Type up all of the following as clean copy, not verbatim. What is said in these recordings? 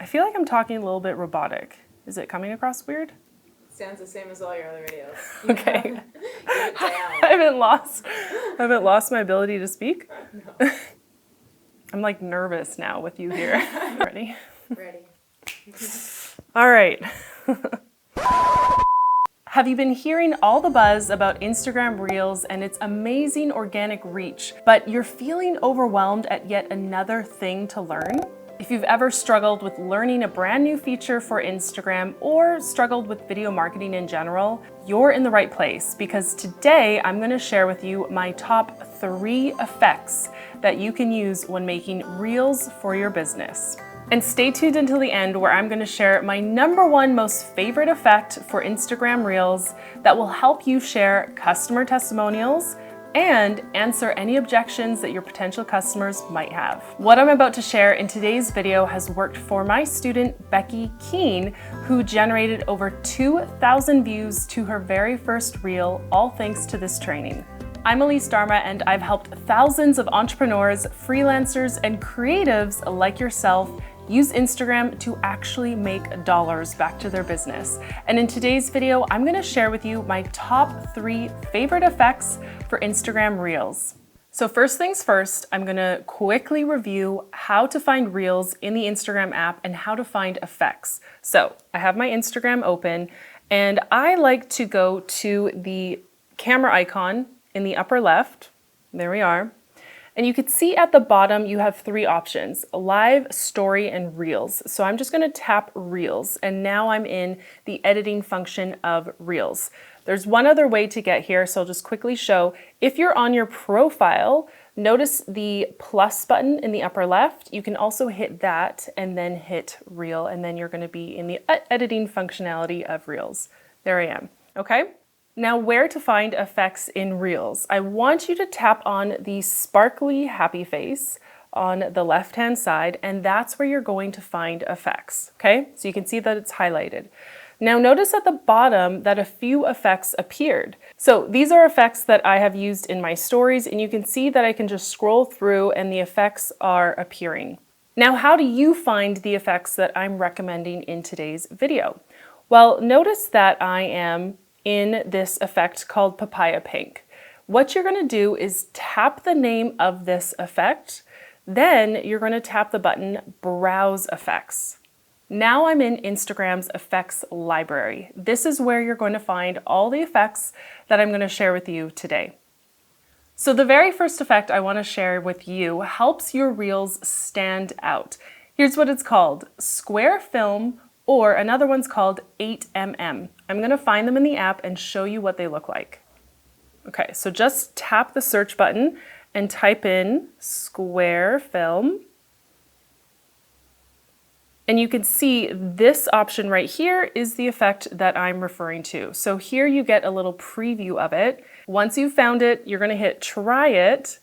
I feel like I'm talking a little bit robotic. Is it coming across weird? Sounds the same as all your other videos. Okay. Keep it down. I haven't lost my ability to speak. No. I'm like nervous now with you here. Ready? Ready. All right. Have you been hearing all the buzz about Instagram Reels and its amazing organic reach, but you're feeling overwhelmed at yet another thing to learn? If you've ever struggled with learning a brand new feature for Instagram or struggled with video marketing in general, you're in the right place, because today I'm going to share with you my top 3 effects that you can use when making Reels for your business. And stay tuned until the end, where I'm going to share my #1 most favorite effect for Instagram Reels that will help you share customer testimonials and answer any objections that your potential customers might have. What I'm about to share in today's video has worked for my student, Becky Keene, who generated over 2,000 views to her very first reel, all thanks to this training. I'm Elise Dharma, and I've helped thousands of entrepreneurs, freelancers, and creatives like yourself use Instagram to actually make dollars back to their business. And in today's video, I'm gonna share with you my top 3 favorite effects for Instagram Reels. So first things first, I'm gonna quickly review how to find Reels in the Instagram app and how to find effects. So I have my Instagram open, and I like to go to the camera icon in the upper left. There we are. And you can see at the bottom, you have 3 options: live, story, and Reels. So I'm just gonna tap Reels, and now I'm in the editing function of Reels. There's one other way to get here, so I'll just quickly show. If you're on your profile, notice the plus button in the upper left. You can also hit that and then hit Reel, and then you're gonna be in the editing functionality of Reels. There I am, okay? Now, where to find effects in Reels? I want you to tap on the sparkly happy face on the left-hand side, and that's where you're going to find effects, okay? So you can see that it's highlighted. Now, notice at the bottom that a few effects appeared. So these are effects that I have used in my stories, and you can see that I can just scroll through and the effects are appearing. Now, how do you find the effects that I'm recommending in today's video? Well, notice that I am in this effect called Papaya Pink. What you're gonna do is tap the name of this effect, then you're gonna tap the button Browse Effects. Now I'm in Instagram's effects library. This is where you're going to find all the effects that I'm gonna share with you today. So the very first effect I wanna share with you helps your Reels stand out. Here's what it's called: Square Film, or another one's called 8mm. I'm gonna find them in the app and show you what they look like. Okay, so just tap the search button and type in square film. And you can see this option right here is the effect that I'm referring to. So here you get a little preview of it. Once you've found it, you're gonna hit try it,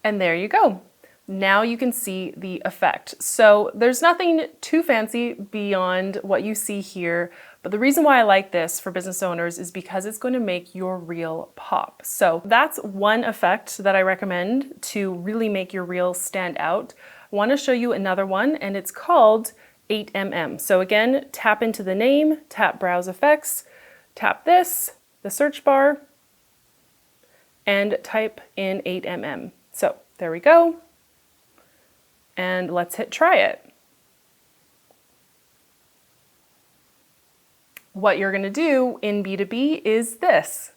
and there you go. Now you can see the effect. So there's nothing too fancy beyond what you see here, but the reason why I like this for business owners is because it's going to make your reel pop. So that's one effect that I recommend to really make your reel stand out. I want to show you another one, and it's called 8mm. So again, tap into the name, tap Browse Effects, tap this, the search bar, and type in 8mm. So there we go. And let's hit try it. What you're gonna do in B2B is this.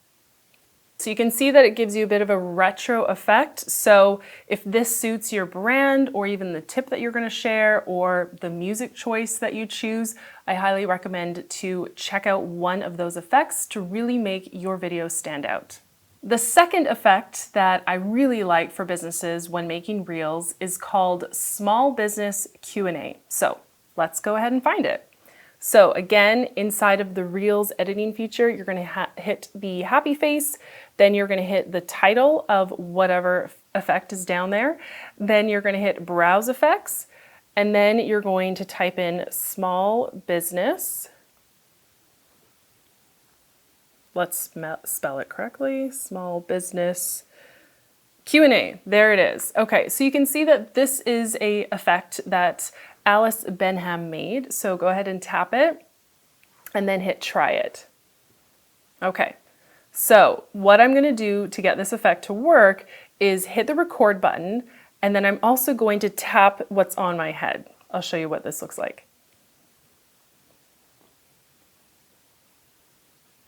So you can see that it gives you a bit of a retro effect. So if this suits your brand, or even the tip that you're gonna share, or the music choice that you choose, I highly recommend to check out one of those effects to really make your video stand out. The second effect that I really like for businesses when making Reels is called Small Business Q&A. So let's go ahead and find it. So again, inside of the Reels editing feature, you're gonna hit the happy face, then you're gonna hit the title of whatever effect is down there, then you're gonna hit Browse Effects, and then you're going to type in small business. Let's spell it correctly, small business Q&A, there it is. Okay, so you can see that this is a effect that Alice Benham made. So go ahead and tap it and then hit try it. Okay, so what I'm going to do to get this effect to work is hit the record button, and then I'm also going to tap what's on my head. I'll show you what this looks like.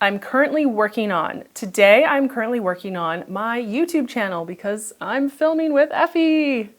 Today I'm currently working on my YouTube channel because I'm filming with Effie.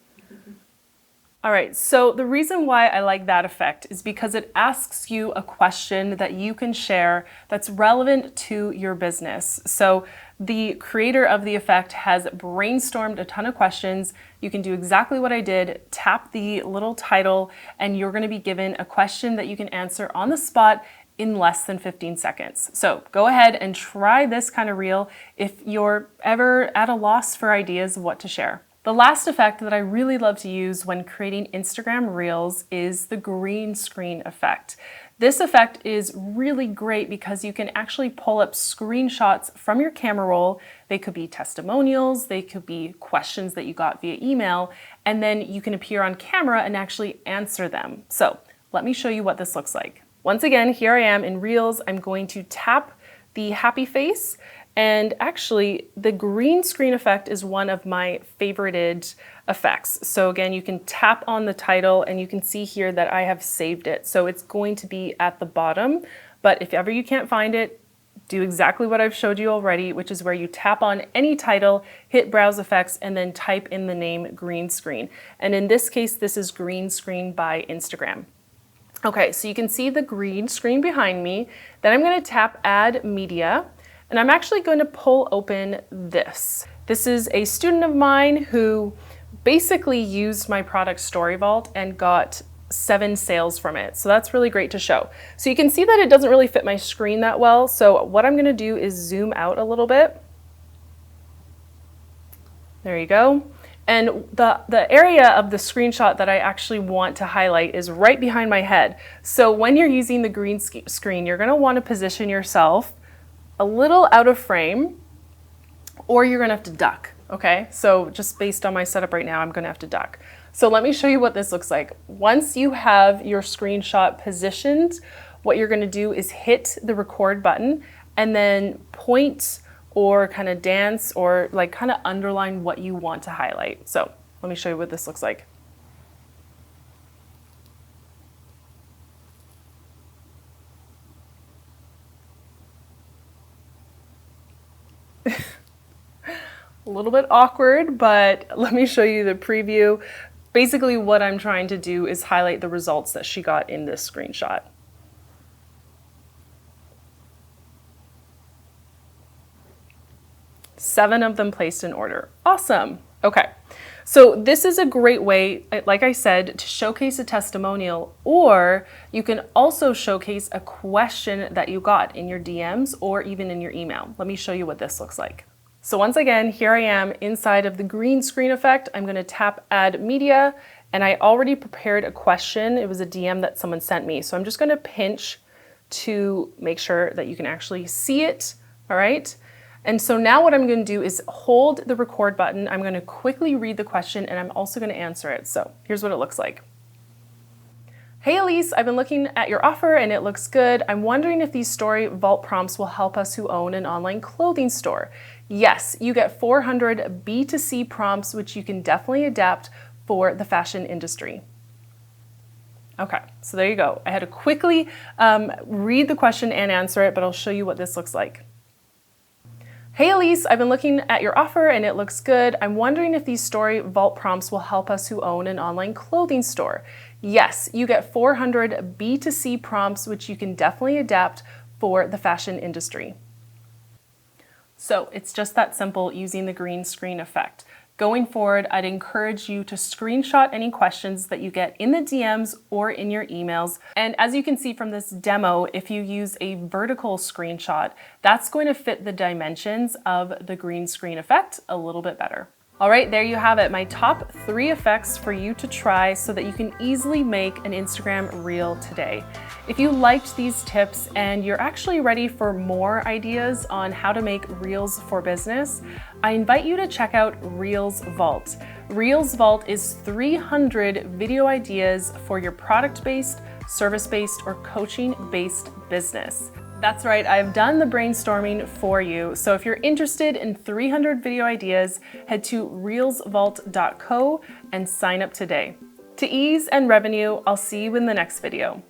All right, so the reason why I like that effect is because it asks you a question that you can share that's relevant to your business. So the creator of the effect has brainstormed a ton of questions. You can do exactly what I did, tap the little title, and you're going to be given a question that you can answer on the spot in less than 15 seconds. So go ahead and try this kind of reel if you're ever at a loss for ideas of what to share. The last effect that I really love to use when creating Instagram Reels is the green screen effect. This effect is really great because you can actually pull up screenshots from your camera roll. They could be testimonials, they could be questions that you got via email, and then you can appear on camera and actually answer them. So let me show you what this looks like. Once again, here I am in Reels. I'm going to tap the happy face. And actually, the green screen effect is one of my favorited effects. So again, you can tap on the title and you can see here that I have saved it. So it's going to be at the bottom, but if ever you can't find it, do exactly what I've showed you already, which is where you tap on any title, hit browse effects, and then type in the name green screen. And in this case, this is green screen by Instagram. Okay, so you can see the green screen behind me. Then I'm going to tap add media. And I'm actually going to pull open this. This is a student of mine who basically used my product StoryVault and got 7 sales from it. So that's really great to show. So you can see that it doesn't really fit my screen that well. So what I'm going to do is zoom out a little bit. There you go. And the area of the screenshot that I actually want to highlight is right behind my head. So when you're using the green screen, you're going to want to position yourself a little out of frame, or you're gonna have to duck, okay? So just based on my setup right now, I'm gonna have to duck. So let me show you what this looks like. Once you have your screenshot positioned, what you're gonna do is hit the record button and then point or kind of dance or like kind of underline what you want to highlight. So let me show you what this looks like. A little bit awkward, but let me show you the preview. Basically, what I'm trying to do is highlight the results that she got in this screenshot. Seven of them placed in order. Awesome. Okay. So this is a great way, like I said, to showcase a testimonial, or you can also showcase a question that you got in your DMs or even in your email. Let me show you what this looks like. So once again, here I am inside of the green screen effect. I'm going to tap add media, and I already prepared a question. It was a DM that someone sent me. So I'm just going to pinch to make sure that you can actually see it. All right. And so now what I'm going to do is hold the record button. I'm going to quickly read the question, and I'm also going to answer it. So here's what it looks like. Hey Elise, I've been looking at your offer and it looks good. I'm wondering if these StoryVault prompts will help us who own an online clothing store. Yes, you get 400 B2C prompts, which you can definitely adapt for the fashion industry. Okay, so there you go. I had to quickly read the question and answer it, but I'll show you what this looks like. Hey Elise, I've been looking at your offer and it looks good. I'm wondering if these StoryVault prompts will help us who own an online clothing store. Yes, you get 400 B2C prompts, which you can definitely adapt for the fashion industry. So it's just that simple using the green screen effect. Going forward, I'd encourage you to screenshot any questions that you get in the DMs or in your emails. And as you can see from this demo, if you use a vertical screenshot, that's going to fit the dimensions of the green screen effect a little bit better. All right, there you have it, my top 3 effects for you to try so that you can easily make an Instagram reel today. If you liked these tips and you're actually ready for more ideas on how to make reels for business, I invite you to check out Reels Vault. Reels Vault is 300 video ideas for your product-based, service-based, or coaching-based business. That's right, I've done the brainstorming for you. So if you're interested in 300 video ideas, head to reelsvault.co and sign up today. To ease and revenue, I'll see you in the next video.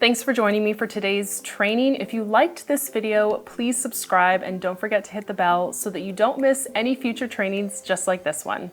Thanks for joining me for today's training. If you liked this video, please subscribe and don't forget to hit the bell so that you don't miss any future trainings just like this one.